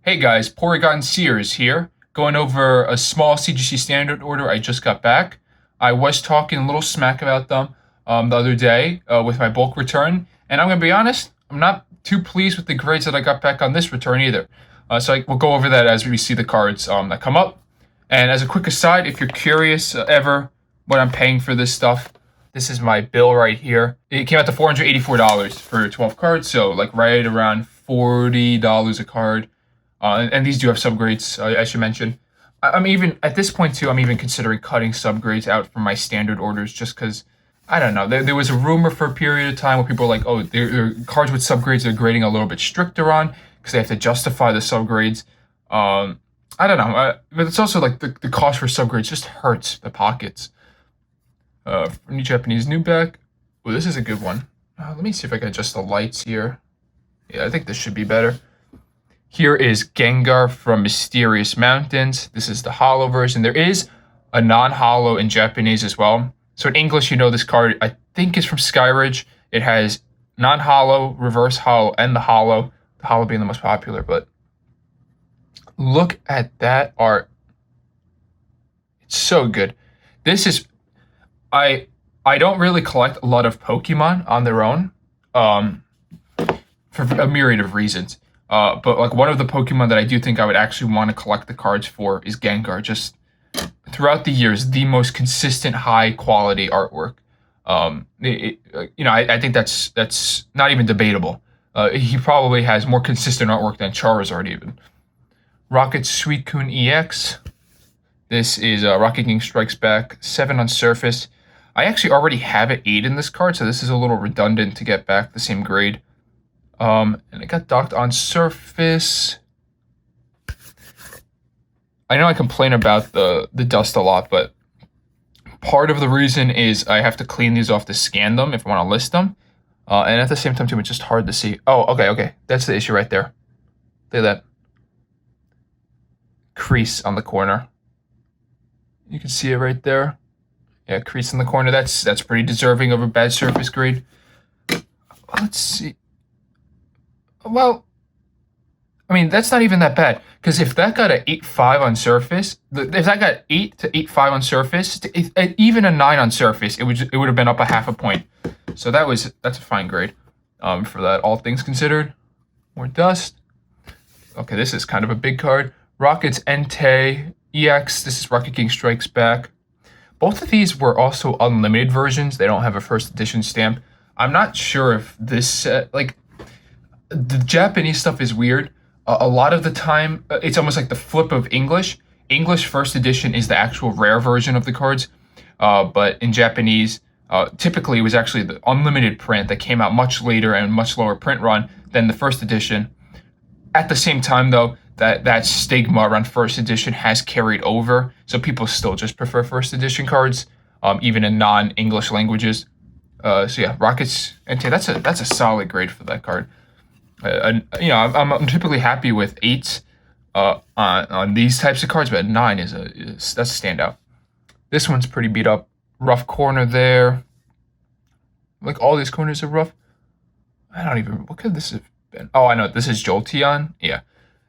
Hey guys, Porygon Sears here, going over a small CGC Standard Order I just got back. I was talking a little smack about them the other day with my bulk return, and I'm going to be honest, I'm not too pleased with the grades that I got back on this return either. We'll go over that as we see the cards that come up. And as a quick aside, if you're curious ever what I'm paying for this stuff, this is my bill right here. It came out to $484 for 12 cards, so like right around $40 a card. And these do have subgrades, I should mention. I'm even, at this point too, I'm even considering cutting subgrades out from my standard orders just because, I don't know, there was a rumor for a period of time where people were like, oh, there cards with subgrades they're grading a little bit stricter on because they have to justify the subgrades. I don't know, but it's also like the cost for subgrades just hurts the pockets. New Japanese new back. Oh, this is a good one. Let me see if I can adjust the lights here. Yeah, I think this should be better. Here is Gengar from Mysterious Mountains. This is the holo version. There is a non-holo in Japanese as well. So in English, you know this card, I think, is from Skyridge. It has non-holo, reverse holo, and the holo being the most popular. But look at that art. It's so good. This is... I don't really collect a lot of Pokemon on their own for a myriad of reasons. But like one of the Pokemon that I do think I would actually want to collect the cards for is Gengar. Just throughout the years, the most consistent, high quality artwork. I think that's not even debatable. He probably has more consistent artwork than Charizard even. Rocket Suicune EX. This is Rocket King Strikes Back, 7 on surface. I actually already have an 8 in this card, so this is a little redundant to get back the same grade. And it got docked on surface. I know I complain about the dust a lot, but part of the reason is I have to clean these off to scan them if I want to list them. And at the same time, too, it's just hard to see. Oh, okay. That's the issue right there. Look at that. Crease on the corner. You can see it right there. Yeah, crease in the corner. That's pretty deserving of a bad surface grade. Let's see. Well, I mean, that's not even that bad. Because if that got an 8.5 on surface, if that got 8 to 8.5 on surface, even a 9 on surface, it would have been up a half a point. So that's a fine grade for that, all things considered. More dust. Okay, this is kind of a big card. Rocket's Entei EX. This is Rocket King Strikes Back. Both of these were also unlimited versions. They don't have a first edition stamp. I'm not sure if this set, the Japanese stuff is weird. A lot of the time, it's almost like the flip of English. English first edition is the actual rare version of the cards. But in Japanese, typically it was actually the unlimited print that came out much later and much lower print run than the first edition. At the same time, though, that stigma around first edition has carried over. So people still just prefer first edition cards, even in non-English languages. So yeah, Rockets Entei, that's a solid grade for that card. I'm typically happy with 8s on these types of cards, but 9 that's a standout. This one's pretty beat up. Rough corner there. Like all these corners are rough. What could this have been? Oh, I know, this is Jolteon. Yeah.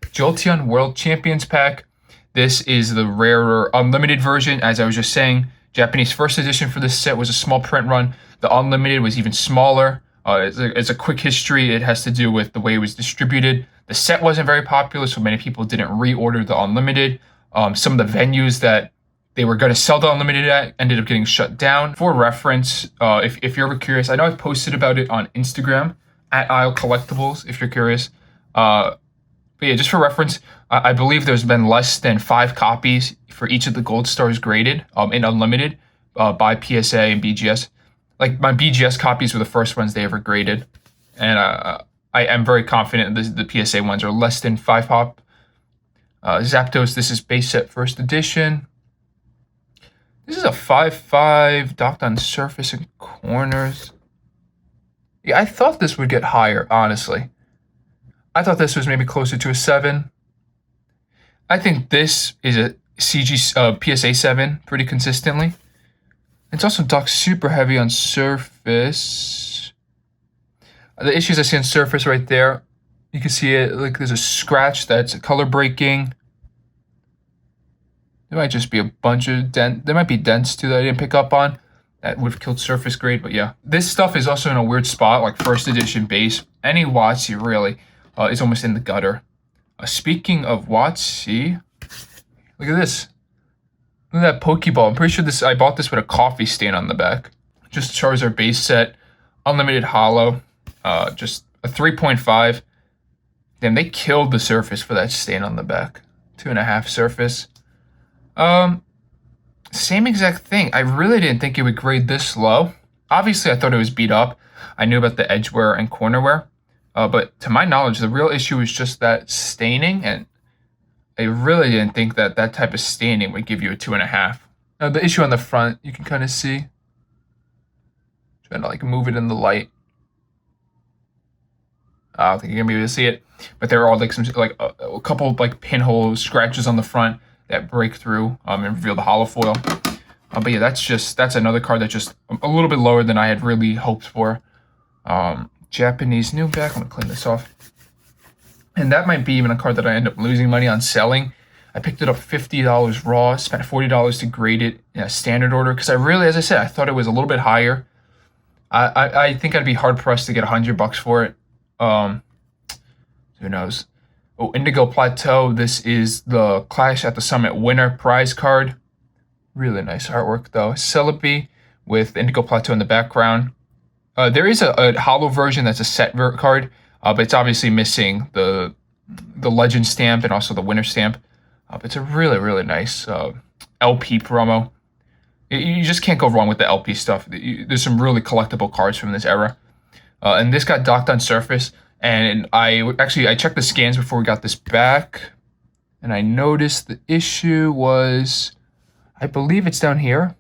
Jolteon World Champions Pack. This is the rarer unlimited version, as I was just saying. Japanese first edition for this set was a small print run. The unlimited was even smaller. It's a quick history. It has to do with the way it was distributed. The set wasn't very popular, so many people didn't reorder the unlimited. Some of the venues that they were going to sell the unlimited at ended up getting shut down. For reference, if you're ever curious, I know I've posted about it on Instagram, at Isle Collectibles, if you're curious. But yeah, just for reference, I believe there's been less than 5 copies for each of the Gold Stars graded in Unlimited by PSA and BGS. Like, my BGS copies were the first ones they ever graded. And I am very confident the PSA ones are less than 5 pop. Zapdos, this is base set first edition. This is a 5.5 docked on surface and corners. Yeah, I thought this would get higher, honestly. I thought this was maybe closer to a 7. I think this is a PSA 7 pretty consistently. It's also docked super heavy on surface. The issues I see on surface right there You can see it, like there's a scratch that's color breaking. There might just be a bunch of dent. There might be dents too that I didn't pick up on. That would have killed surface grade, but yeah. This stuff is also in a weird spot, like first edition base. Any WotC really is almost in the gutter. Speaking of WotC, look at this. Look at that Pokeball. I'm pretty sure I bought this with a coffee stain on the back. Just Charizard base set, unlimited holo, just a 3.5. Damn, they killed the surface for that stain on the back. 2.5 surface. Same exact thing. I really didn't think it would grade this low. Obviously, I thought it was beat up. I knew about the edge wear and corner wear. But to my knowledge, the real issue was just that staining, and I really didn't think that that type of staining would give you a 2.5. Now, the issue on the front, you can kind of see. Trying to like move it in the light. I don't think you're gonna be able to see it, but there are like some like a couple of like pinhole scratches on the front that break through and reveal the holo foil. But yeah, that's another card that's just a little bit lower than I had really hoped for. Japanese new back. I'm gonna clean this off. And that might be even a card that I end up losing money on selling. I picked it up $50 raw, spent $40 to grade it in a standard order because I really, as I said, I thought it was a little bit higher. I think I'd be hard pressed to get $100 for it. Who knows? Oh, Indigo Plateau. This is the Clash at the Summit winner prize card. Really nice artwork though. Celebi with Indigo Plateau in the background. There is a holo version that's a set card, but it's obviously missing the legend stamp and also the winner stamp. It's a really nice LP promo. You just can't go wrong with the LP stuff. There's some really collectible cards from this era. And this got docked on surface. And I checked the scans before we got this back. And I noticed the issue was, I believe it's down here.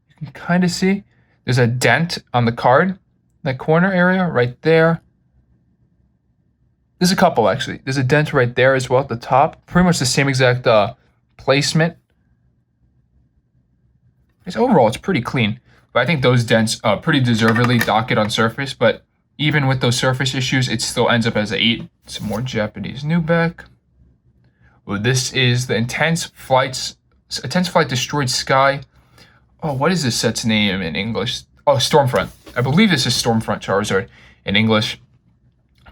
You can kind of see. There's a dent on the card. That corner area right there. There's a couple actually. There's a dent right there as well at the top. Pretty much the same exact placement. Overall, it's pretty clean. But I think those dents pretty deservedly dock it on surface. But even with those surface issues, it still ends up as an 8. Some more Japanese new back. Well, this is the Intense Flight Destroyed Sky. Oh, what is this set's name in English? Oh, Stormfront. I believe this is Stormfront Charizard in English.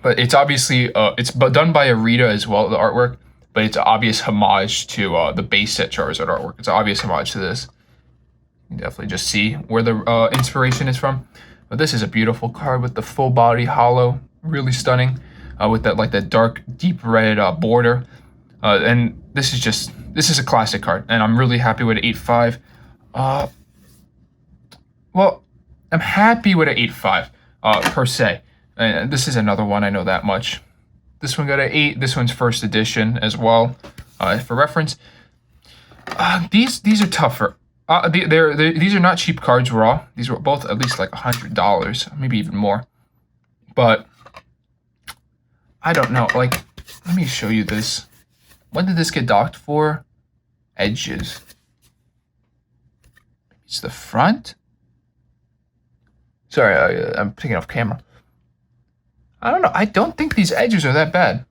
But it's obviously, it's done by Arita as well, the artwork. But it's an obvious homage to the base set Charizard artwork. It's an obvious homage to this. You can definitely just see where the inspiration is from. But this is a beautiful card with the full body holo. Really stunning. With that dark, deep red border. And this is a classic card. And I'm really happy with an 8.5. Well, I'm happy with an 8.5 per se. This is another one, I know that much. This one got an 8. This one's first edition as well. For reference, these are tougher. These are not cheap cards raw. These were both at least like $100, maybe even more. But I don't know. Like, let me show you this. When did this get docked for? Edges. It's the front. Sorry, I'm taking off camera. I don't know. I don't think these edges are that bad.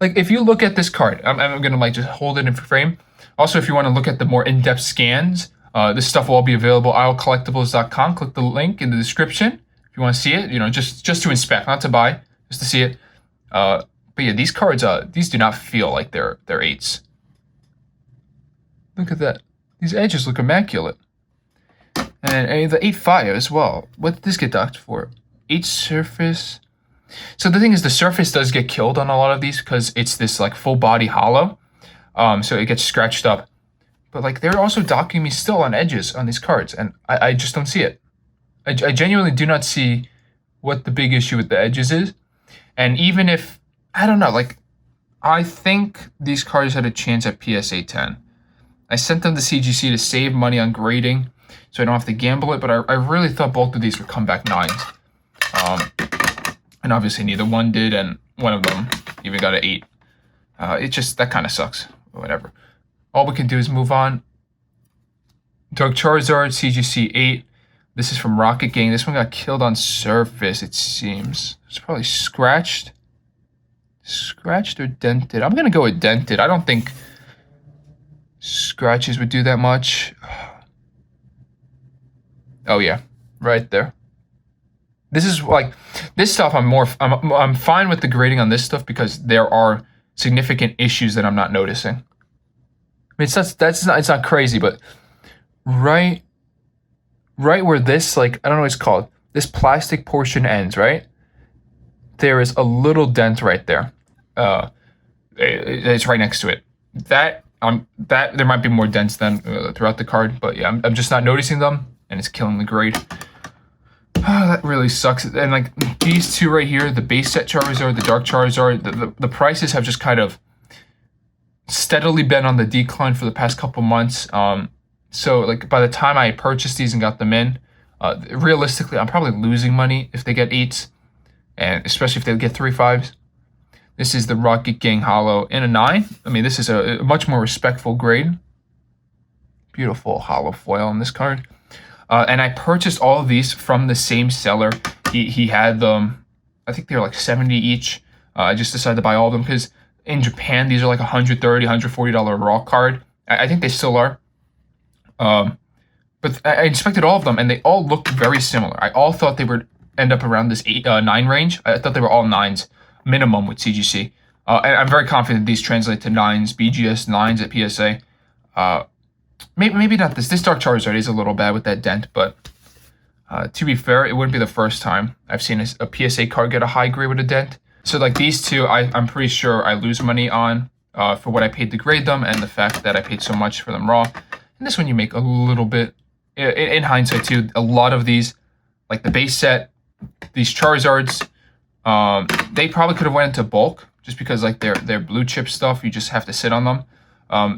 Like, if you look at this card, I'm gonna like just hold it in frame. Also, if you want to look at the more in-depth scans, this stuff will all be available at aislecollectibles.com. Click the link in the description if you want to see it. You know, just to inspect, not to buy, just to see it. But yeah, these cards, these do not feel like they're 8s. Look at that. These edges look immaculate. And the 8.5 as well. What did this get docked for? 8 surface. So the thing is, the surface does get killed on a lot of these because it's this like full body holo. So it gets scratched up. But like they're also docking me still on edges on these cards, and I just don't see it. I genuinely do not see what the big issue with the edges is. And even if, I don't know, like I think these cards had a chance at PSA 10. I sent them to CGC to save money on grading, so I don't have to gamble it, but I really thought both of these would come back 9s. And obviously neither one did, and one of them even got an 8. It just, that kind of sucks. Whatever. All we can do is move on. Dark Charizard, CGC 8. This is from Rocket Gang. This one got killed on surface, it seems. It's probably scratched. Scratched or dented? I'm gonna go with dented. I don't think scratches would do that much. Oh yeah, right there. This is like, this stuff I'm fine with the grading on this stuff because there are significant issues that I'm not noticing. I mean, it's not crazy, but right where this, like, I don't know what it's called, this plastic portion ends, right? There is a little dent right there. It's right next to it. That there might be more dents than throughout the card, but yeah, I'm just not noticing them, and it's killing the grade. That really sucks. And like these two right here, the base set Charizard, the Dark Charizard, the prices have just kind of steadily been on the decline for the past couple months. So like by the time I purchased these and got them in, realistically, I'm probably losing money if they get 8s, and especially if they get 3 5s. This is the Rocket Gang Hollow in a 9. I mean, this is a much more respectful grade. Beautiful hollow foil on this card. And I purchased all of these from the same seller. He had them, I think they were like 70 each. I just decided to buy all of them because in Japan, these are like $130, $140 raw card. I think they still are. But I inspected all of them, and they all looked very similar. I all thought they would end up around this 9 range. I thought they were all 9s minimum with CGC. And I'm very confident these translate to 9s, BGS 9s at PSA. Maybe not this. This Dark Charizard is a little bad with that dent, but to be fair, it wouldn't be the first time I've seen a PSA card get a high grade with a dent. So like these two, I'm pretty sure I lose money on for what I paid to grade them and the fact that I paid so much for them raw. And this one you make a little bit, in hindsight too, a lot of these, like the base set, these Charizards, they probably could have went into bulk just because like they're blue chip stuff, you just have to sit on them.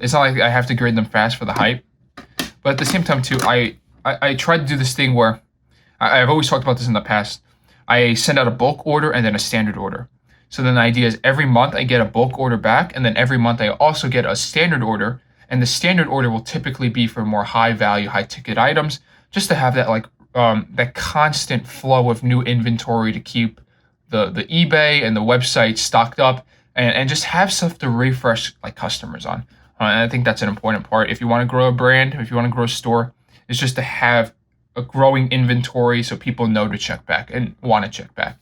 It's not like I have to grade them fast for the hype. But at the same time too, I tried to do this thing where, I've always talked about this in the past, I send out a bulk order and then a standard order. So then the idea is every month I get a bulk order back, and then every month I also get a standard order, and the standard order will typically be for more high value, high ticket items, just to have that like that constant flow of new inventory to keep the eBay and the website stocked up, and just have stuff to refresh like customers on. And I think that's an important part. If you want to grow a brand, if you want to grow a store, it's just to have a growing inventory so people know to check back and want to check back.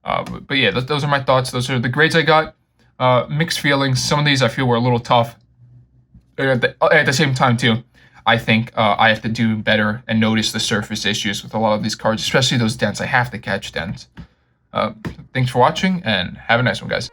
But yeah, those are my thoughts. Those are the grades I got. Mixed feelings. Some of these I feel were a little tough. At the same time too, I think I have to do better and notice the surface issues with a lot of these cards, especially those dents. I have to catch dents. Thanks for watching, and have a nice one, guys.